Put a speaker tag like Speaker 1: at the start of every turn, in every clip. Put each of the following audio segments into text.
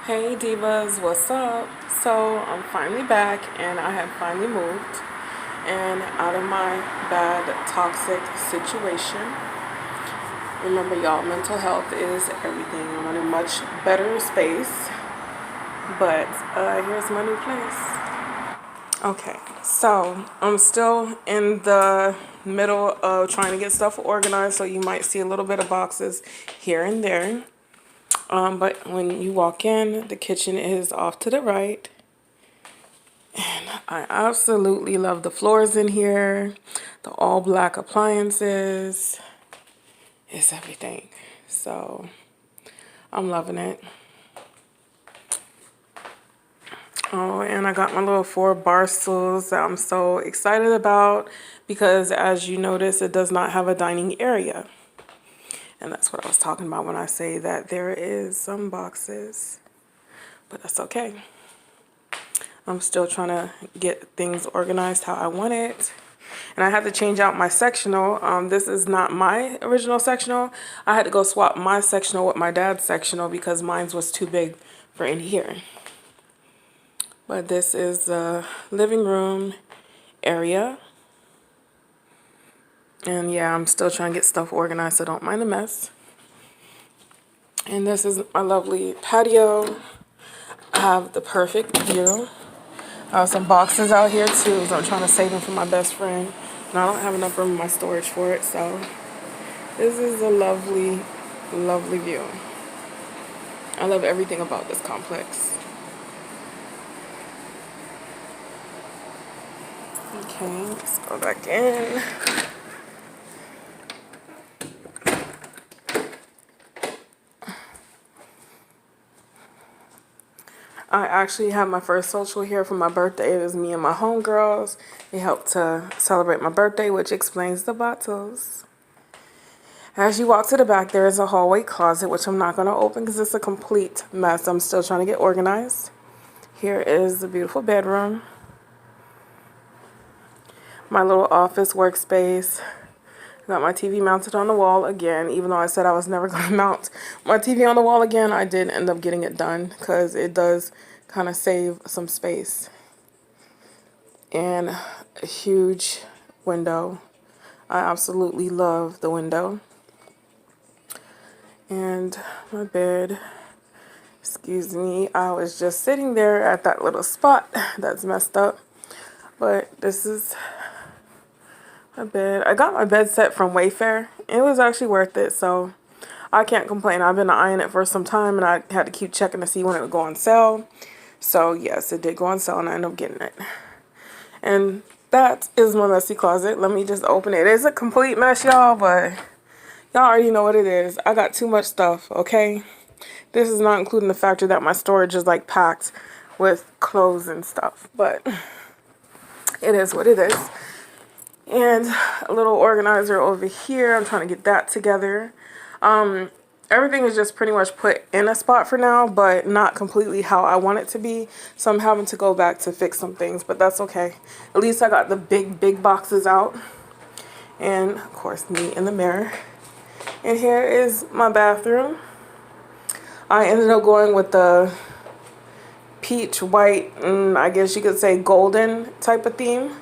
Speaker 1: Hey divas, what's up? So I'm finally back and I have finally moved and out of my bad toxic situation. Remember y'all, mental health is everything. I'm in a much better space, but here's my new place. Okay, so I'm still in the middle of trying to get stuff organized, so you might see a little bit of boxes here and there. But when you walk in, the kitchen is off to the right. And I absolutely love the floors in here. The all black appliances. It's everything. So I'm loving it. Oh, and I got my little 4 bar stools that I'm so excited about because as you notice, it does not have a dining area. And that's what I was talking about when I say that there is some boxes, but that's okay. I'm still trying to get things organized how I want it. And I had to change out my sectional. This is not my original sectional. I had to go swap my sectional with my dad's sectional because mine was too big for in here. But this is the living room area. And yeah, I'm still trying to get stuff organized, so don't mind the mess. And this is my lovely patio. I have the perfect view. I have some boxes out here too, so I'm trying to save them for my best friend. And I don't have enough room in my storage for it, so this is a lovely, lovely view. I love everything about this complex. Okay, let's go back in. I actually had my first social here for my birthday. It was me and my homegirls. They helped to celebrate my birthday, which explains the bottles. As you walk to the back, there is a hallway closet, which I'm not going to open because it's a complete mess. I'm still trying to get organized. Here is the beautiful bedroom. My little office workspace. Got my TV mounted on the wall again. Even though I said I was never going to mount my TV on the wall again, I did end up getting it done because it does kind of save some space. And a huge window. I absolutely love the window. And my bed. Excuse me, I was just sitting there at that little spot that's messed up. But this is my bed. I got my bed set from Wayfair. It was actually worth it, so I can't complain. I've been eyeing it for some time, and I had to keep checking to see when it would go on sale. So yes, it did go on sale, and I ended up getting it. And that is my messy closet. Let me just open it. It's a complete mess, y'all, but y'all already know what it is. I got too much stuff, okay? This is not including the factor that my storage is like packed with clothes and stuff, but it is what it is. And a little organizer over here. I'm trying to get that together. Everything is just pretty much put in a spot for now, but not completely how I want it to be. So I'm having to go back to fix some things, but that's okay. At least I got the big boxes out. And of course, me in the mirror. And here is my bathroom. I ended up going with the peach, white, and I guess you could say golden type of theme,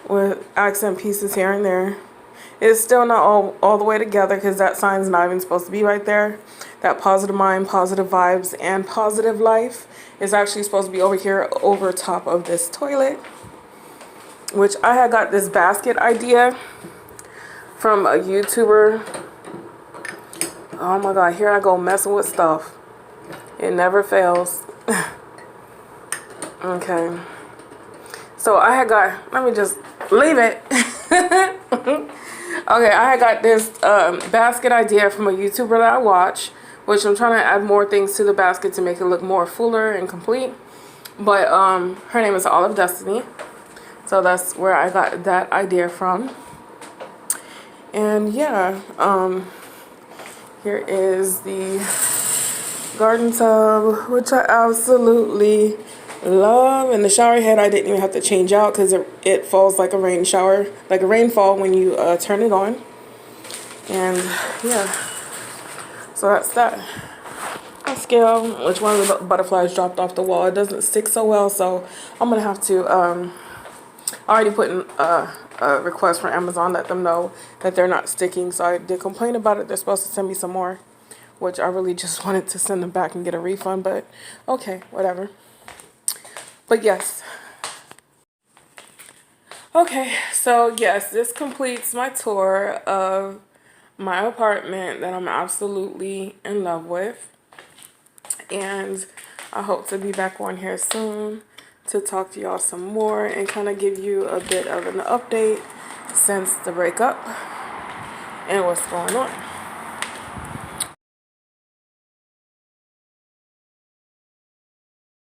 Speaker 1: with accent pieces here and there. It's still not all the way together because that sign's not even supposed to be right there. That positive mind, positive vibes, and positive life is actually supposed to be over here over top of this toilet, which I had got this basket idea from a YouTuber. Oh my god, here I go messing with stuff. It never fails. Okay. So I had got, let me just leave it. Okay, I had got this basket idea from a YouTuber that I watch, which I'm trying to add more things to the basket to make it look more fuller and complete. But her name is Olive Destiny. So that's where I got that idea from. And yeah, here is the garden tub, which I absolutely love. And the shower head I didn't even have to change out because it falls like a rain shower, like a rainfall when you turn it on. And yeah, so that's that. scale, which one of the butterflies dropped off the wall. It doesn't stick so well, so I'm gonna have to I already put in a request for Amazon, let them know that they're not sticking. So I did complain about it. They're supposed to send me some more, which I really just wanted to send them back and get a refund, but okay, whatever. But yes. Okay, so yes, this completes my tour of my apartment that I'm absolutely in love with. And I hope to be back on here soon to talk to y'all some more and kind of give you a bit of an update since the breakup and what's going on.